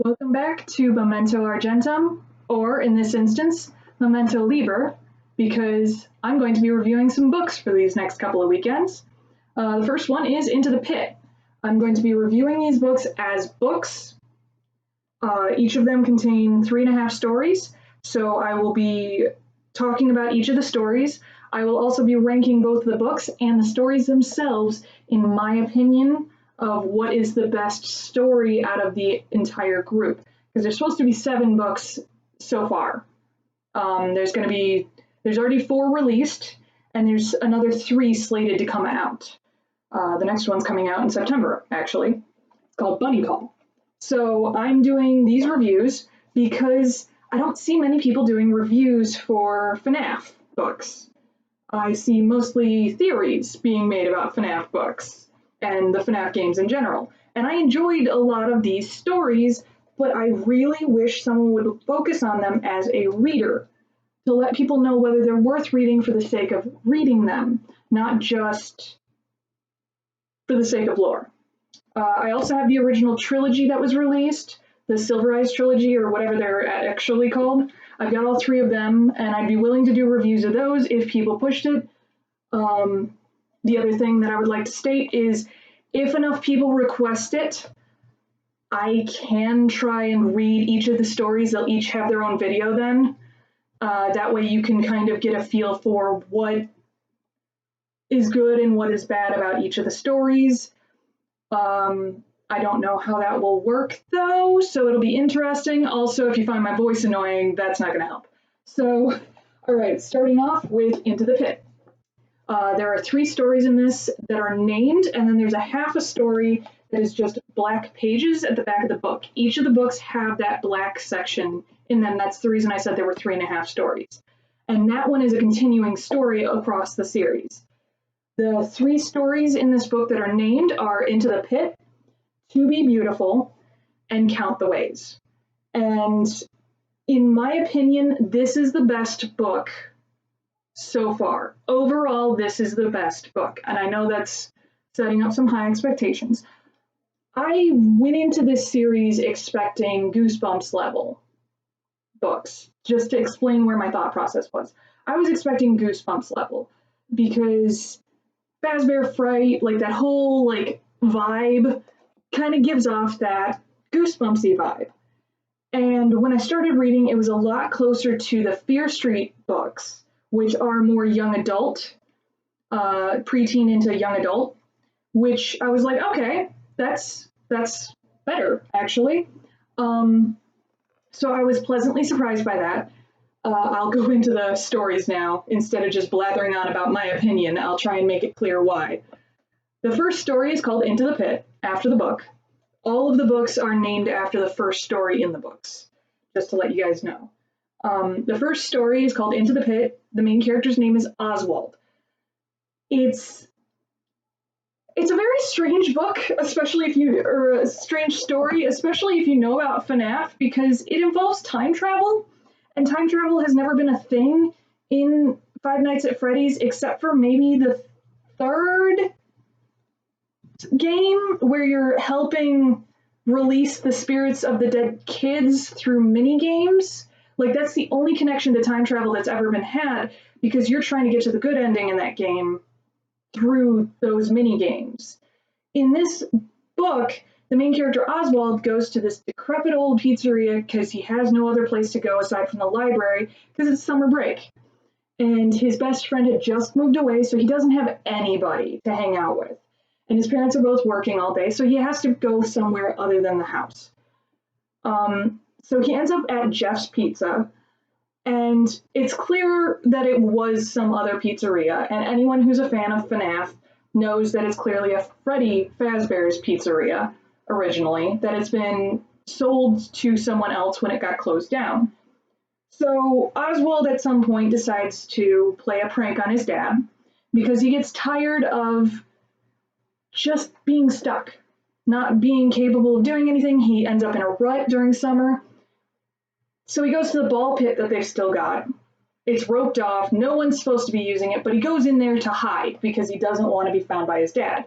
Welcome back to Memento Argentum, or in this instance, Memento Liber, because I'm going to be reviewing some books for these next couple of weekends. The first one is Into the Pit. I'm going to be reviewing these books as books. Each of them contain 3.5 stories, so I will be talking about each of the stories. I will also be ranking both the books and the stories themselves in my opinion of what is the best story out of the entire group, because there's supposed to be 7 books so far. There's already 4 released, and there's another 3 slated to come out. The next one's coming out in September, actually. It's called Bunny Call. So I'm doing these reviews because I don't see many people doing reviews for FNAF books. I see mostly theories being made about FNAF books and the FNAF games in general. And I enjoyed a lot of these stories, but I really wish someone would focus on them as a reader to let people know whether they're worth reading for the sake of reading them, not just for the sake of lore. I also have the original trilogy that was released, the Silver Eyes trilogy, or whatever they're actually called. I've got all 3 of them, and I'd be willing to do reviews of those if people pushed it. The other thing that I would like to state is if enough people request it, I can try and read each of the stories. They'll each have their own video then. That way you can kind of get a feel for what is good and what is bad about each of the stories. I don't know how that will work though, so it'll be interesting. Also, if you find my voice annoying, that's not going to help. So, all right, starting off with Into the Pit. There are 3 stories in this that are named, and then there's a half a story that is just black pages at the back of the book. Each of the books have that black section in them. That's the reason I said there were 3.5 stories. And that one is a continuing story across the series. The 3 stories in this book that are named are Into the Pit, To Be Beautiful, and Count the Ways. And in my opinion, this is the best book so far. Overall, this is the best book, and I know that's setting up some high expectations. I went into this series expecting Goosebumps level books, just to explain where my thought process was. I was expecting Goosebumps level because Fazbear, Fright, like that whole vibe kind of gives off that Goosebumpsy vibe. And when I started reading, it was a lot closer to the Fear Street books, which are more young adult, preteen into young adult, which I was like, okay, that's better, actually. So I was pleasantly surprised by that. I'll go into the stories now. Instead of just blathering on about my opinion, I'll try and make it clear why. The first story is called Into the Pit, after the book. All of the books are named after the first story in the books, just to let you guys know. The first story is called Into the Pit. The main character's name is Oswald. It's a very strange book, or a strange story, especially if you know about FNAF, because it involves time travel, and time travel has never been a thing in Five Nights at Freddy's, except for maybe the 3rd game, where you're helping release the spirits of the dead kids through mini games. Like, that's the only connection to time travel that's ever been had, because you're trying to get to the good ending in that game through those mini games. In this book, the main character Oswald goes to this decrepit old pizzeria because he has no other place to go aside from the library because it's summer break. And his best friend had just moved away, so he doesn't have anybody to hang out with. And his parents are both working all day, so he has to go somewhere other than the house. So he ends up at Jeff's Pizza, and it's clear that it was some other pizzeria, and anyone who's a fan of FNAF knows that it's clearly a Freddy Fazbear's pizzeria originally, that it's been sold to someone else when it got closed down. So Oswald at some point decides to play a prank on his dad because he gets tired of just being stuck, not being capable of doing anything. He ends up in a rut during summer. So he goes to the ball pit that they've still got. It's roped off. No one's supposed to be using it, but he goes in there to hide because he doesn't want to be found by his dad.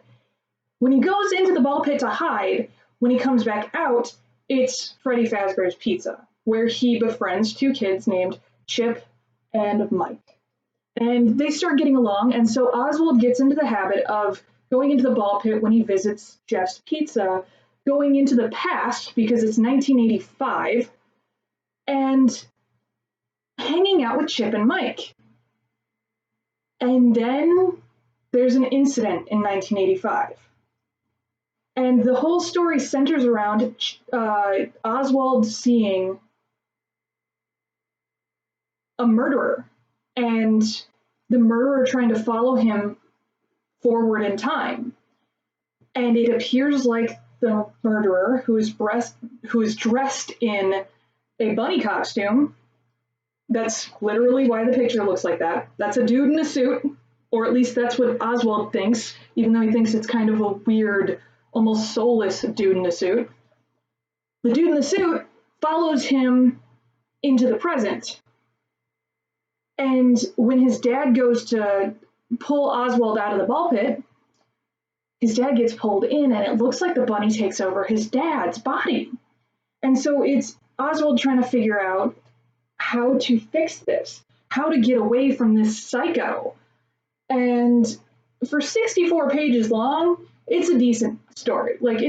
When he goes into the ball pit to hide, when he comes back out, it's Freddy Fazbear's Pizza, where he befriends two kids named Chip and Mike. And they start getting along, and so Oswald gets into the habit of going into the ball pit when he visits Jeff's Pizza, going into the past because it's 1985, and hanging out with Chip and Mike. And then there's an incident in 1985. And the whole story centers around Oswald seeing a murderer and the murderer trying to follow him forward in time. And it appears like the murderer, who is dressed in a bunny costume. That's literally why the picture looks like that. That's a dude in a suit, or at least that's what Oswald thinks, even though he thinks it's kind of a weird, almost soulless dude in a suit. The dude in the suit follows him into the present. And when his dad goes to pull Oswald out of the ball pit, his dad gets pulled in, and it looks like the bunny takes over his dad's body. And so it's Oswald trying to figure out how to fix this, how to get away from this psycho. And for 64 pages long, it's a decent story. Like,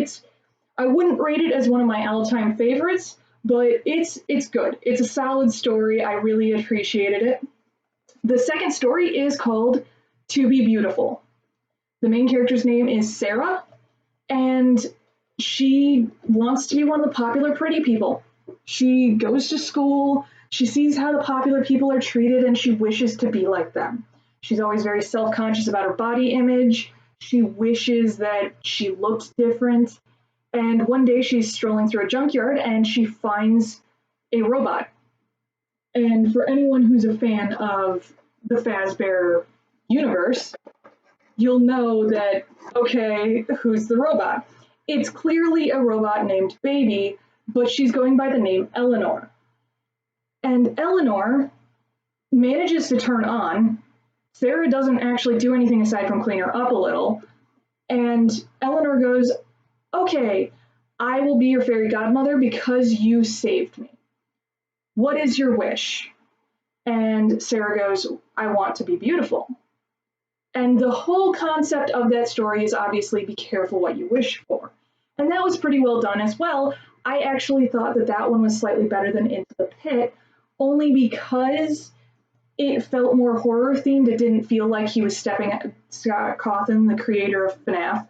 I wouldn't rate it as one of my all-time favorites, but it's good. It's a solid story. I really appreciated it. The second story is called To Be Beautiful. The main character's name is Sarah, and she wants to be one of the popular pretty people. She goes to school, she sees how the popular people are treated, and she wishes to be like them. She's always very self-conscious about her body image. She wishes that she looked different. And one day she's strolling through a junkyard and she finds a robot. And for anyone who's a fan of the Fazbear universe, you'll know that, okay, who's the robot? It's clearly a robot named Baby, but she's going by the name Eleanor. And Eleanor manages to turn on. Sarah doesn't actually do anything aside from clean her up a little. And Eleanor goes, okay, I will be your fairy godmother because you saved me. What is your wish? And Sarah goes, I want to be beautiful. And the whole concept of that story is obviously be careful what you wish for. And that was pretty well done as well. I actually thought that that one was slightly better than Into the Pit, only because it felt more horror themed. It didn't feel like he was Scott Cawthon, the creator of FNAF.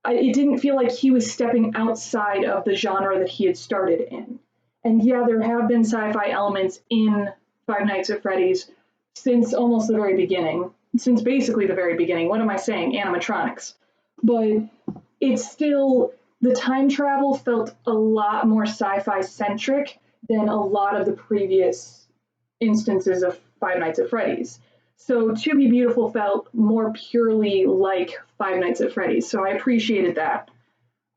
It didn't feel like he was stepping outside of the genre that he had started in. And yeah, there have been sci-fi elements in Five Nights at Freddy's since almost the very beginning. Since basically the very beginning. What am I saying? Animatronics. But it's still, the time travel felt a lot more sci-fi centric than a lot of the previous instances of Five Nights at Freddy's. So To Be Beautiful felt more purely like Five Nights at Freddy's. So I appreciated that.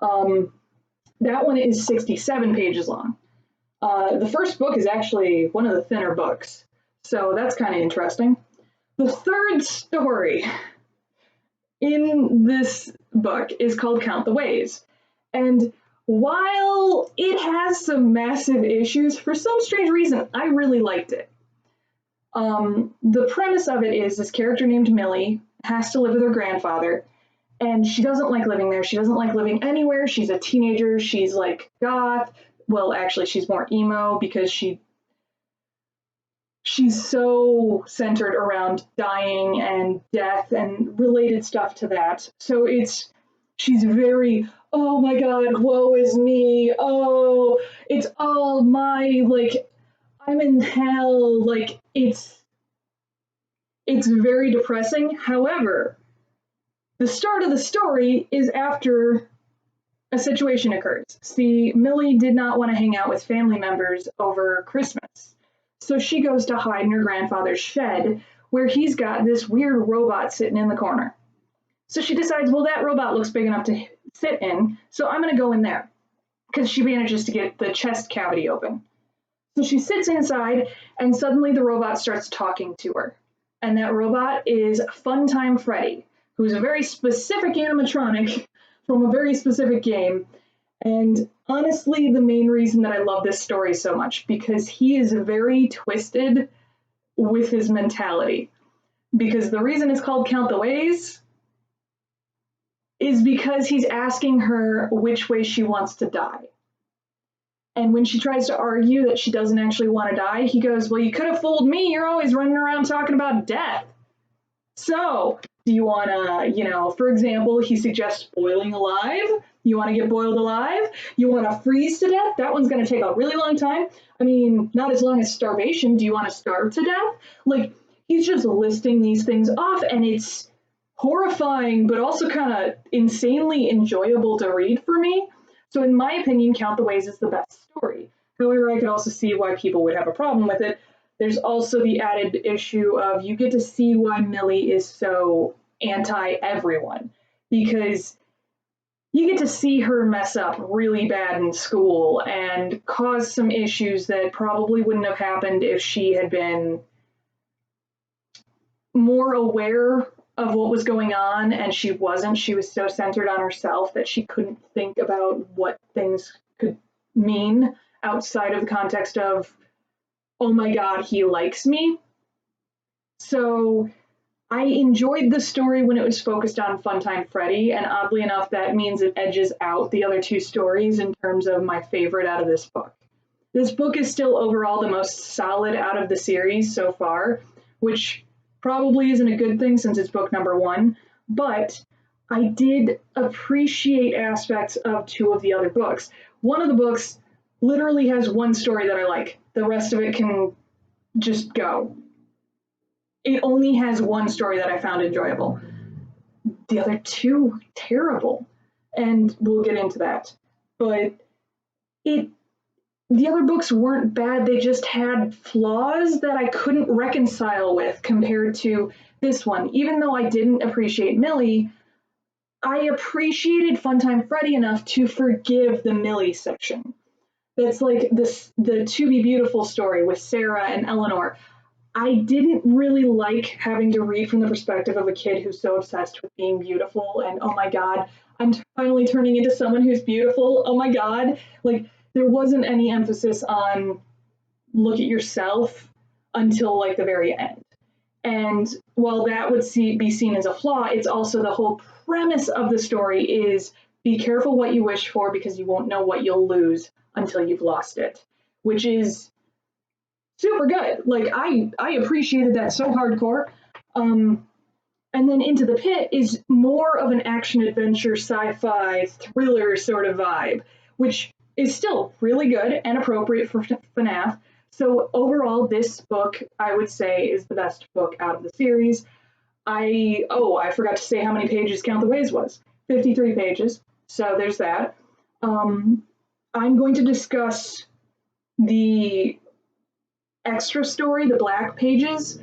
That one is 67 pages long. The first book is actually one of the thinner books. So that's kind of interesting. The third story in this book is called Count the Ways. And while it has some massive issues, for some strange reason, I really liked it. The premise of it is this character named Millie has to live with her grandfather, and she doesn't like living there. She doesn't like living anywhere. She's a teenager. She's like goth. Well, actually, she's more emo because she's so centered around dying and death and related stuff to that. So she's very, oh my God, woe is me. Oh, it's all my, like, I'm in hell. Like, it's very depressing. However, the start of the story is after a situation occurs. See, Millie did not want to hang out with family members over Christmas. So she goes to hide in her grandfather's shed where he's got this weird robot sitting in the corner. So she decides, well, that robot looks big enough to sit in, so I'm going to go in there because she manages to get the chest cavity open. So she sits inside and suddenly the robot starts talking to her. And that robot is Funtime Freddy, who's a very specific animatronic from a very specific game. And honestly the main reason that I love this story so much, because he is very twisted with his mentality. Because the reason it's called Count the Ways is because he's asking her which way she wants to die. And when she tries to argue that she doesn't actually want to die, he goes, well, you could have fooled me. You're always running around talking about death. So, do you want to, for example, he suggests boiling alive. You want to get boiled alive? You want to freeze to death? That one's going to take a really long time. I mean, not as long as starvation. Do you want to starve to death? Like, he's just listing these things off, and it's horrifying, but also kind of insanely enjoyable to read for me. So in my opinion, Count the Ways is the best story. However, I could also see why people would have a problem with it. There's also the added issue of you get to see why Millie is so anti-everyone, because you get to see her mess up really bad in school and cause some issues that probably wouldn't have happened if she had been more aware of what was going on, and she wasn't. She was so centered on herself that she couldn't think about what things could mean outside of the context of, oh my god, he likes me. So I enjoyed the story when it was focused on Funtime Freddy, and oddly enough, that means it edges out the other two stories in terms of my favorite out of this book. This book is still overall the most solid out of the series so far, which probably isn't a good thing since it's book number 1, but I did appreciate aspects of 2 of the other books. One of the books literally has one story that I like. The rest of it can just go. It only has one story that I found enjoyable. The other 2, terrible. And we'll get into that. But the other books weren't bad, they just had flaws that I couldn't reconcile with compared to this one. Even though I didn't appreciate Millie, I appreciated Funtime Freddy enough to forgive the Millie section. That's like the To Be Beautiful story with Sarah and Eleanor. I didn't really like having to read from the perspective of a kid who's so obsessed with being beautiful and, oh my god, I'm finally turning into someone who's beautiful, oh my god. Like, there wasn't any emphasis on look at yourself until like the very end. And while that would be seen as a flaw, it's also the whole premise of the story is be careful what you wish for because you won't know what you'll lose until you've lost it, which is super good. Like, I appreciated that so hardcore. And then Into the Pit is more of an action adventure sci-fi thriller sort of vibe, which is still really good and appropriate for FNAF. So overall, this book, I would say, is the best book out of the series. I forgot to say how many pages Count the Ways was. 53 pages. So there's that. I'm going to discuss the extra story, the black pages,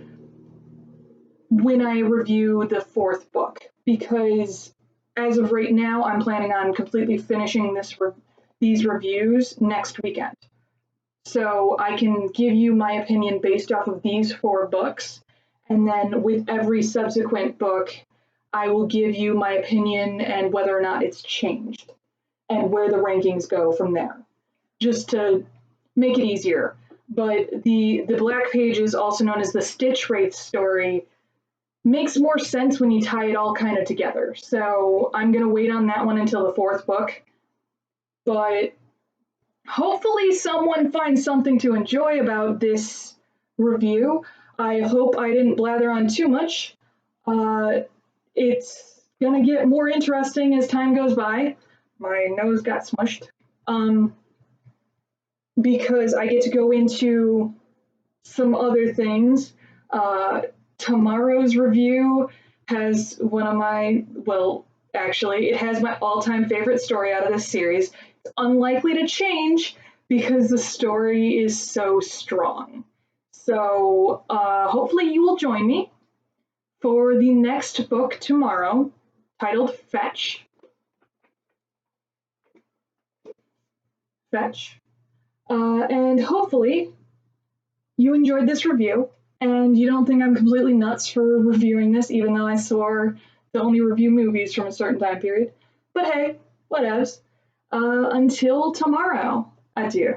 when I review the 4th book, because as of right now, I'm planning on completely finishing these reviews next weekend. So I can give you my opinion based off of these 4 books, and then with every subsequent book, I will give you my opinion and whether or not it's changed, and where the rankings go from there, just to make it easier. But the Black Pages, also known as the Stitch Wraith story, makes more sense when you tie it all kind of together. So I'm going to wait on that one until the 4th book. But hopefully someone finds something to enjoy about this review. I hope I didn't blather on too much. It's going to get more interesting as time goes by. My nose got smushed. Because I get to go into some other things. Tomorrow's review has one of my, well, actually, it has my all-time favorite story out of this series. It's unlikely to change because the story is so strong. So hopefully you will join me for the next book tomorrow, titled Fetch. And hopefully you enjoyed this review and you don't think I'm completely nuts for reviewing this, even though I swore to only review movies from a certain time period. But hey, whatevs. Until tomorrow, adieu.